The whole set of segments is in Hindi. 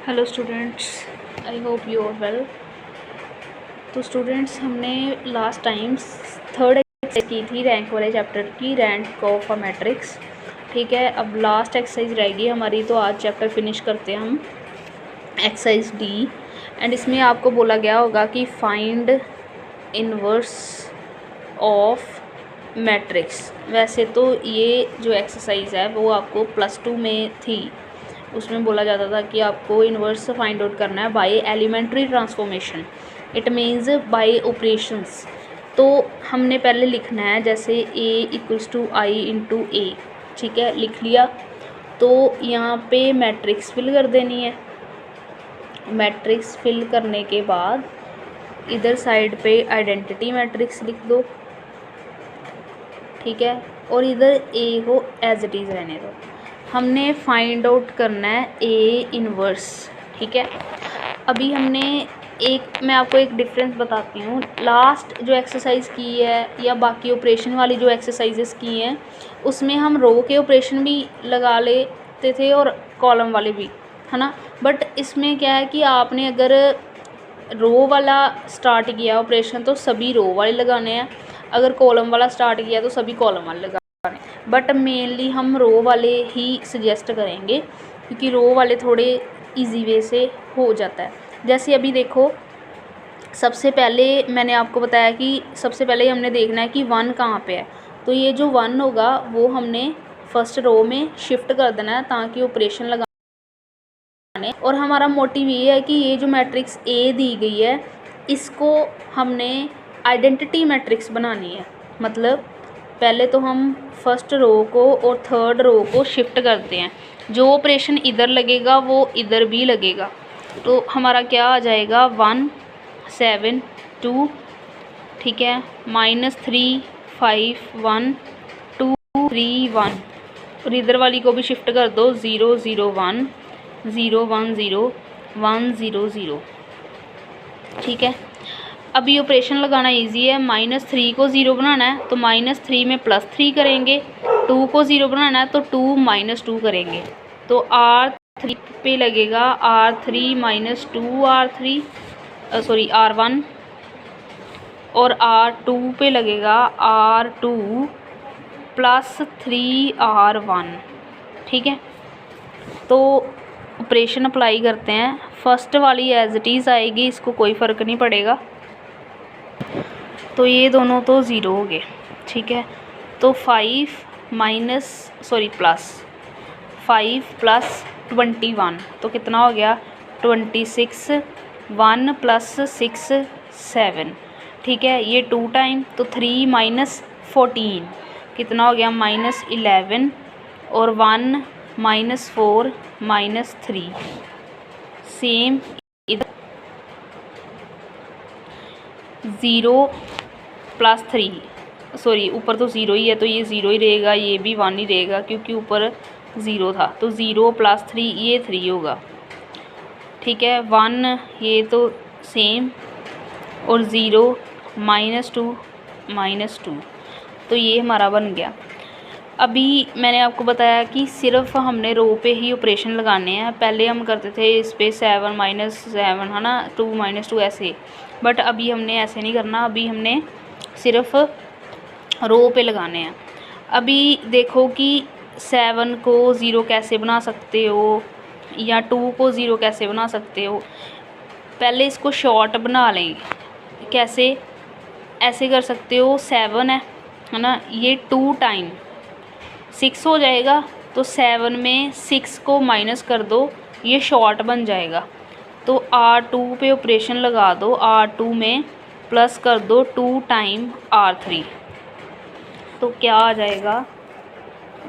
Hello students, I hope you are well. तो स्टूडेंट्स, हमने लास्ट टाइम थर्ड एक्सरसाइज की थी रैंक वाले चैप्टर की, रैंक ऑफ अ मैट्रिक्स। ठीक है, अब लास्ट एक्सरसाइज रहेगी हमारी, तो आज चैप्टर फिनिश करते हैं हम, एक्सरसाइज डी। एंड इसमें आपको बोला गया होगा कि फाइंड इनवर्स ऑफ मैट्रिक्स। वैसे तो ये जो एक्सरसाइज है वो आपको +2 में थी, उसमें बोला जाता था कि आपको इन्वर्स फाइंड आउट करना है by elementary transformation, it means by operations. तो हमने पहले लिखना है जैसे a = I × a, ठीक है, लिख लिया। तो यहाँ पे मैट्रिक्स फिल कर देनी है। मैट्रिक्स फिल करने के बाद इधर साइड पे आइडेंटिटी मैट्रिक्स लिख दो, ठीक है, और इधर a को एज इट इज़ रहने दो। हमने फाइंड आउट करना है ए इनवर्स, ठीक है। अभी हमने मैं आपको एक डिफरेंस बताती हूँ। लास्ट जो एक्सरसाइज की है या बाकी ऑपरेशन वाली जो एक्सरसाइजेस की हैं, उसमें हम रो के ऑपरेशन भी लगा लेते थे और कॉलम वाले भी, है ना। बट इसमें क्या है कि आपने अगर रो वाला स्टार्ट किया ऑपरेशन तो सभी रो वाले लगाने हैं, अगर कॉलम वाला स्टार्ट किया तो सभी कॉलम वाले लगाने। बट मेनली हम रो वाले ही सजेस्ट करेंगे, क्योंकि रो वाले थोड़े इजी वे से हो जाता है। जैसे अभी देखो, सबसे पहले मैंने आपको बताया कि सबसे पहले हमने देखना है कि 1 कहाँ पे है। तो ये जो 1 होगा वो हमने फर्स्ट रो में शिफ्ट कर देना है ताकि ऑपरेशन लगाने। और हमारा मोटिव ये है कि ये जो मैट्रिक्स ए दी गई है इसको हमने आइडेंटिटी मैट्रिक्स बनानी है। मतलब पहले तो हम फर्स्ट रो को और थर्ड रो को शिफ्ट करते हैं, जो ऑपरेशन इधर लगेगा वो इधर भी लगेगा। तो हमारा क्या आ जाएगा 1 7 2, ठीक है, -3 5 1 2 3 1, और इधर वाली को भी शिफ्ट कर दो 0 0 1 0 1 0 1 0 0, ठीक है। अभी ऑपरेशन लगाना इजी है। -3 को 0 बनाना है तो -3 में +3 करेंगे, 2 को 0 बनाना है तो 2 -2 करेंगे। तो R3 पे लगेगा R3 - 2 R1, और R2 पे लगेगा R2 +3 R1, ठीक है। तो ऑपरेशन अप्लाई करते हैं। फर्स्ट वाली एज इट इज़ आएगी, इसको कोई फ़र्क नहीं पड़ेगा। तो ये दोनों तो 0 हो गए, ठीक है। तो 5 + 21 तो कितना हो गया 26, 1 + 6 7, ठीक है। ये 2 टाइम, तो 3 - 14 कितना हो गया -11, और 1 - 4 -3। सेम इधर 0 + 3, सॉरी ऊपर तो 0 ही है तो ये 0 ही रहेगा, ये भी 1 ही रहेगा क्योंकि ऊपर 0 था। तो 0 + 3 ये 3 होगा, ठीक है। 1 ये तो सेम, और 0 -2 -2, तो ये हमारा बन गया। अभी मैंने आपको बताया कि सिर्फ हमने रो पे ही ऑपरेशन लगाने हैं। पहले हम करते थे इस पे 7 -7, है ना, 2 -2 ऐसे, बट अभी हमने ऐसे नहीं करना। अभी हमने सिर्फ रो पे लगाने हैं। अभी देखो कि 7 को 0 कैसे बना सकते हो या 2 को 0 कैसे बना सकते हो। पहले इसको शॉर्ट बना लें। कैसे? ऐसे कर सकते हो, 7 है ना, ये 2 टाइम 6 हो जाएगा, तो 7 में 6 को माइनस कर दो, ये शॉर्ट बन जाएगा। तो R2 पे ऑपरेशन लगा दो, R2 में प्लस कर दो 2 टाइम R3, तो क्या आ जाएगा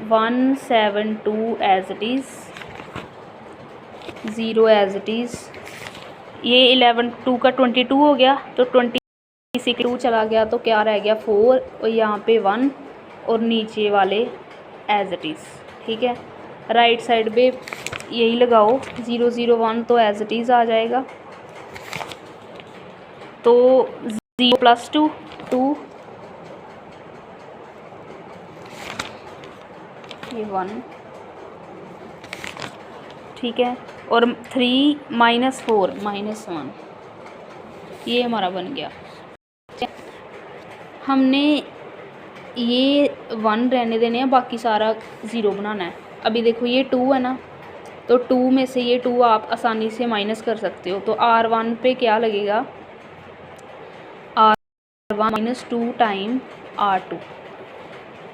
172 as it is, 0 as it is. ये 11 2 का 22 हो गया, तो 26 2 चला गया, तो क्या रह गया 4, और यहाँ पे 1, और नीचे वाले एज इट इज़, ठीक है। राइट साइड पे यही लगाओ 0 0 1, तो एज इट इज़ आ जाएगा। तो 0 + 2 2, ये 1, ठीक है, और 3 - 4 -1, ये हमारा बन गया। हमने ये 1 रहने देने हैं, बाकी सारा 0 बनाना है। अभी देखो ये 2 है ना, तो 2 में से ये 2 आप आसानी से माइनस कर सकते हो। तो R1 पे क्या लगेगा, R1 - 2 टाइम R2,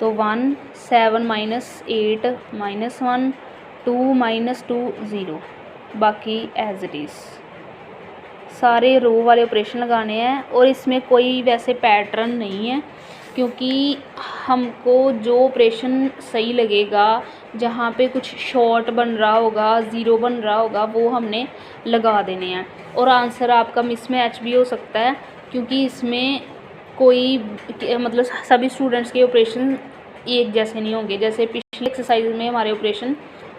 तो 1 7 - 8 -1 2 - 2 0, बाकी एज इट इज़ सारे रो वाले ऑपरेशन लगाने हैं। और इसमें कोई वैसे पैटर्न नहीं है, क्योंकि हमको जो ऑपरेशन सही लगेगा, जहाँ पे कुछ शॉर्ट बन रहा होगा, ज़ीरो बन रहा होगा, वो हमने लगा देने हैं। और आंसर आपका मिसमैच भी हो सकता है, क्योंकि इसमें कोई मतलब सभी स्टूडेंट्स के ऑपरेशन एक जैसे नहीं होंगे। जैसे पिछले एक्सरसाइज में हमारे ऑपरेशन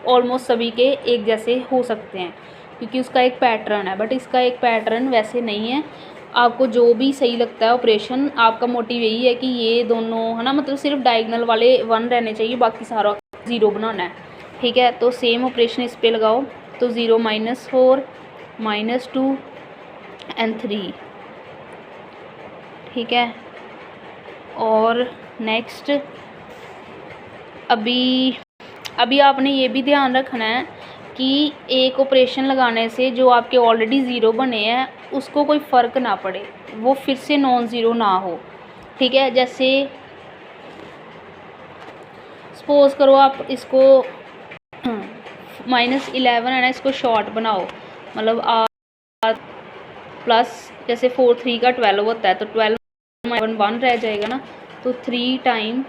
ऑलमोस्ट सभी के एक जैसे हो सकते हैं, क्योंकि उसका एक पैटर्न है, बट इसका एक पैटर्न वैसे नहीं है। आपको जो भी सही लगता है ऑपरेशन, आपका मोटिव यही है कि ये दोनों है ना, मतलब सिर्फ डायगोनल वाले 1 रहने चाहिए, बाकी सारा 0 बनाना है। ठीक है, तो सेम ऑपरेशन इस पे लगाओ। तो 0 - 4 -2 एंड 3। ठीक है, और नेक्स्ट अभी आपने ये भी ध्यान रखना है कि एक ऑपरेशन लगाने से जो आपके ऑलरेडी 0 बने हैं उसको कोई फ़र्क ना पड़े, वो फिर से नॉन ज़ीरो ना हो। ठीक है, जैसे सपोज़ करो आप इसको -11 है ना, इसको शॉर्ट बनाओ, मतलब R प्लस जैसे 4 3 का 12 होता है, तो 12 - 1 रह जाएगा ना, तो 3 टाइम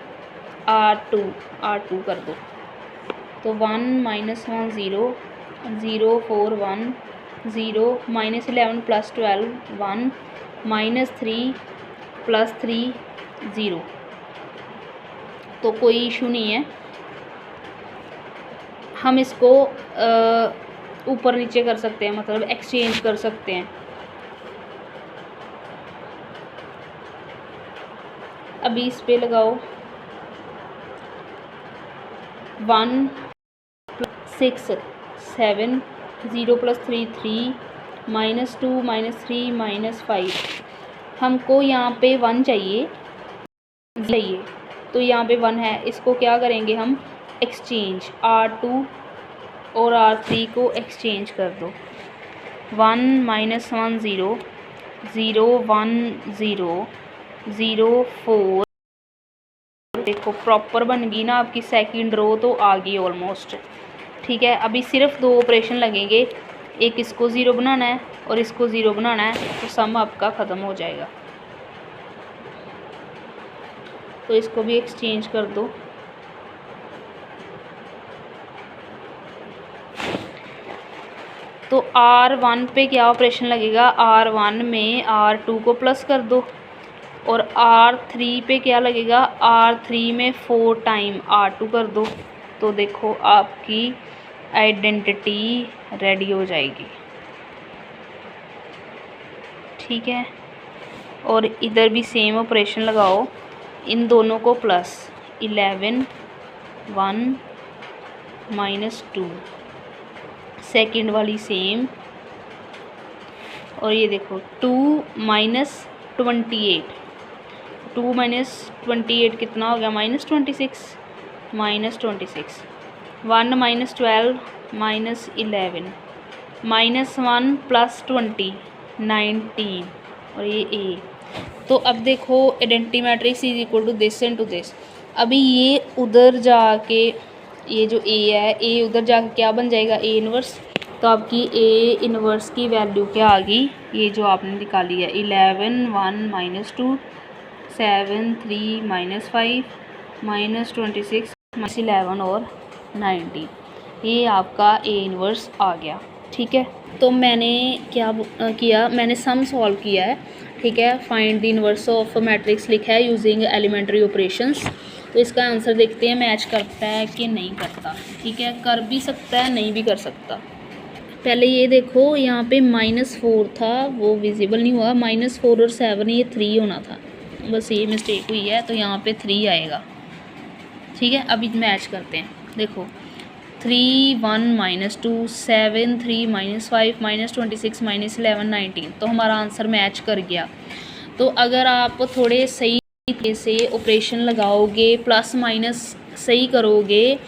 R2 कर दो, तो 1 - 1 0 0 4 1 0 -11 + 12 1 -3 + 3 0। तो कोई इशू नहीं है, हम इसको ऊपर नीचे कर सकते हैं, मतलब एक्सचेंज कर सकते हैं। अभी इस पे लगाओ 1 6 7 0 + 3 3 -2 -3 -5। हमको यहाँ पे 1 चाहिए, तो यहाँ पे 1 है, इसको क्या करेंगे हम, एक्सचेंज R2 और R3 को एक्सचेंज कर दो। 1 - 1 0 0 1 0 0 4। देखो प्रॉपर बन गई ना आपकी सेकंड रो, तो आ गई ऑलमोस्ट। ठीक है, अभी सिर्फ 2 ऑपरेशन लगेंगे, एक इसको 0 बनाना है और इसको 0 बनाना है, तो सम आपका ख़त्म हो जाएगा। तो इसको भी एक्सचेंज कर दो। तो R1 पे क्या ऑपरेशन लगेगा, R1 में R2 को प्लस कर दो, और R3 पे क्या लगेगा, R3 में 4 टाइम R2 कर दो। तो देखो आपकी आइडेंटिटी रेडी हो जाएगी। ठीक है, और इधर भी सेम ऑपरेशन लगाओ, इन दोनों को प्लस 11 1 -2, सेकंड वाली सेम, और ये देखो 2 - 28, 2 - 28 कितना हो गया, -26 -26। 1 - 12 -11 -1 + 20 19, और ये A। तो अब देखो identity matrix is equal to this and to this. अभी ये उधर जाके, ये जो A है, A उधर जाके क्या बन जाएगा, A इनवर्स। तो आपकी A इनवर्स की वैल्यू क्या आ गई, ये जो आपने निकाली है, 11 1 -2 7 3 -5 -26 -11 और 19, ये आपका A इनवर्स आ गया। ठीक है, तो मैंने क्या किया, मैंने सम सॉल्व किया है। ठीक है, find the inverse of matrix लिखा है यूजिंग एलिमेंट्री ऑपरेशंस। तो इसका आंसर देखते हैं मैच करता है कि नहीं करता। ठीक है, कर भी सकता है, नहीं भी कर सकता। पहले ये देखो, यहाँ पे -4 था, वो विजिबल नहीं हुआ, -4 और 7, ये 3 होना था, बस ये मिस्टेक हुई है, तो यहाँ पे 3 आएगा। ठीक है, अभी मैच करते हैं। देखो 3 1 -2 7 3 -5 -26 -11 19। तो हमारा आंसर मैच कर गया। तो अगर आप थोड़े सही तरीके से ऑपरेशन लगाओगे, प्लस माइनस सही करोगे,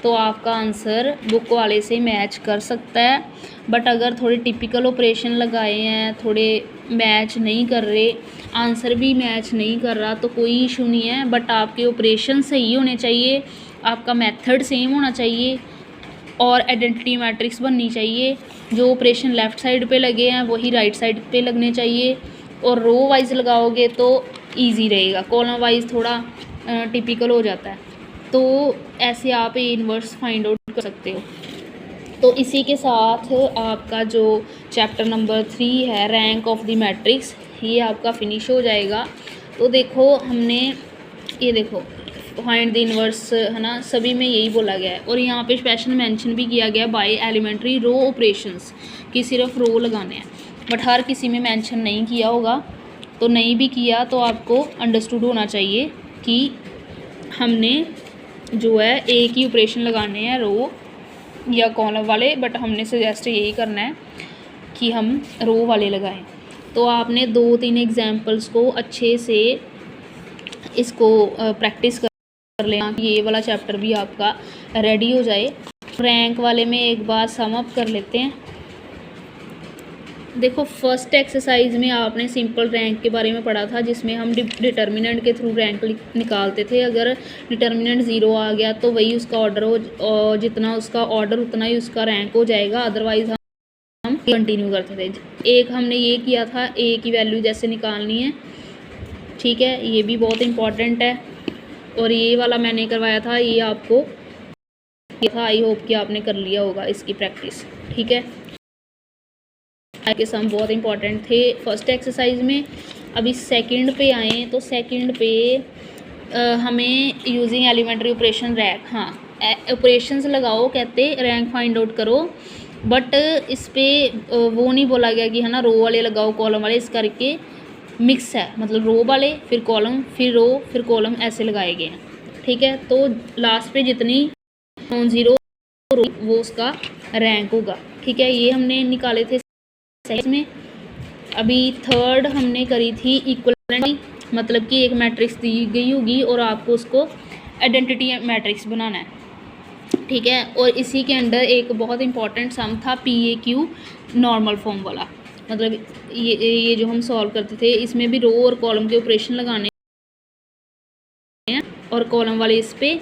तो आपका आंसर बुक वाले से मैच कर सकता है। बट अगर थोड़े टिपिकल ऑपरेशन लगाए हैं, थोड़े मैच नहीं कर रहे, आंसर भी मैच नहीं कर रहा, तो कोई इशू नहीं है। बट आपके ऑपरेशन सही होने चाहिए, आपका मेथड सेम होना चाहिए और आइडेंटिटी मैट्रिक्स बननी चाहिए। जो ऑपरेशन लेफ़्ट साइड पे लगे हैं वही राइट साइड पे लगने चाहिए। और रो वाइज लगाओगे तो इजी रहेगा, कॉलम वाइज थोड़ा टिपिकल हो जाता है। तो ऐसे आप ए इन्वर्स फाइंड आउट कर सकते हो। तो इसी के साथ आपका जो चैप्टर नंबर 3 है, रैंक ऑफ द मैट्रिक्स, ये आपका फिनिश हो जाएगा। तो देखो हमने ये देखो फाइंड द इन्वर्स है ना, सभी में यही बोला गया है। और यहाँ पे स्पेशल मेंशन भी किया गया बाय एलिमेंट्री रो ऑपरेशंस कि सिर्फ रो लगाने हैं। बट हर किसी में मेंशन नहीं किया होगा, तो नहीं भी किया तो आपको अंडरस्टूड होना चाहिए कि हमने जो है एक ही ऑपरेशन लगाने हैं रो या कॉलम वाले। बट हमने सजेस्ट यही करना है कि हम रो वाले लगाएं। तो आपने 2-3 एग्जांपल्स को अच्छे से इसको प्रैक्टिस कर लेना कि ये वाला चैप्टर भी आपका रेडी हो जाए। रैंक वाले में एक बार सम अप कर लेते हैं। देखो फर्स्ट एक्सरसाइज में आपने सिंपल रैंक के बारे में पढ़ा था, जिसमें हम डिटर्मिनेंट के थ्रू रैंक निकालते थे। अगर डिटर्मिनेंट 0 आ गया तो वही उसका ऑर्डर हो, जितना उसका ऑर्डर उतना ही उसका रैंक हो जाएगा, अदरवाइज हम कंटिन्यू करते थे। एक हमने ये किया था, ए की वैल्यू जैसे निकालनी है, ठीक है, ये भी बहुत इंपॉर्टेंट है। और ये वाला मैंने करवाया था, ये आपको था, आई होप कि आपने कर लिया होगा इसकी प्रैक्टिस, ठीक है। के सम बहुत इंपॉर्टेंट थे फर्स्ट एक्सरसाइज में। अभी सेकंड पे आए तो सेकंड पे हमें यूजिंग एलिमेंट्री ऑपरेशन रैंक, हाँ ऑपरेशंस लगाओ, कहते रैंक फाइंड आउट करो। बट इस पे वो नहीं बोला गया कि है ना रो वाले लगाओ कॉलम वाले, इस करके मिक्स है, मतलब रो वाले फिर कॉलम फिर रो फिर कॉलम ऐसे लगाए गए हैं, ठीक है। तो लास्ट पे जितनी नॉन ज़ीरो वो उसका रैंक होगा, ठीक है। ये हमने निकाले थे में। अभी थर्ड हमने करी थी इक्वलेंट, मतलब कि एक मैट्रिक्स दी गई होगी और आपको उसको आइडेंटिटी मैट्रिक्स बनाना है, ठीक है। और इसी के अंडर एक बहुत इंपॉर्टेंट सम था PAQ नॉर्मल फॉर्म वाला, मतलब ये जो हम सॉल्व करते थे, इसमें भी रो और कॉलम के ऑपरेशन लगाने हैं और कॉलम वाले इस पे,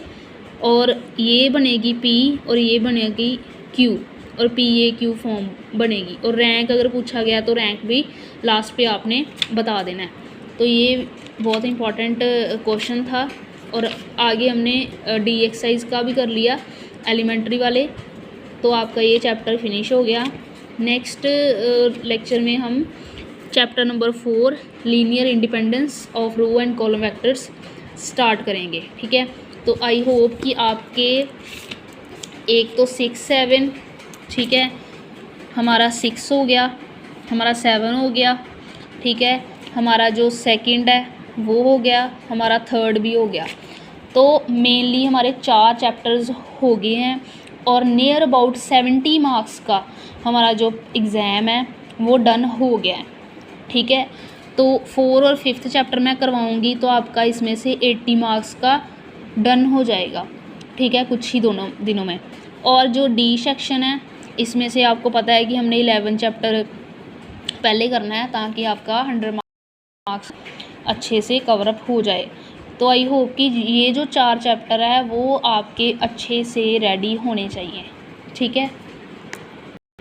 और ये बनेगी P और ये बनेगी Q और PAQ फॉर्म बनेगी। और रैंक अगर पूछा गया तो रैंक भी लास्ट पे आपने बता देना है। तो ये बहुत इंपॉर्टेंट क्वेश्चन था। और आगे हमने डी एक्सरसाइज का भी कर लिया एलिमेंट्री वाले। तो आपका ये चैप्टर फिनिश हो गया। नेक्स्ट लेक्चर में हम chapter number 4 linear independence of row and column vectors start करेंगे, ठीक है। तो आई होप कि आपके एक तो 6 7, ठीक है, हमारा 6 हो गया, हमारा 7 हो गया, ठीक है, हमारा जो सेकंड है वो हो गया, हमारा थर्ड भी हो गया। तो मेनली हमारे 4 चैप्टर्स हो गए हैं और नियर अबाउट 70 मार्क्स का हमारा जो एग्ज़ाम है वो डन हो गया है, ठीक है। तो 4 और 5th चैप्टर मैं करवाऊँगी, तो आपका इसमें से 80 मार्क्स का डन हो जाएगा, ठीक है, कुछ ही दोनों दिनों में। और जो डी सेक्शन है इसमें से आपको पता है कि हमने 11 चैप्टर पहले करना है ताकि आपका 100 मार्क्स अच्छे से कवरअप हो जाए। तो आई होप कि ये जो 4 चैप्टर है वो आपके अच्छे से रेडी होने चाहिए, ठीक है।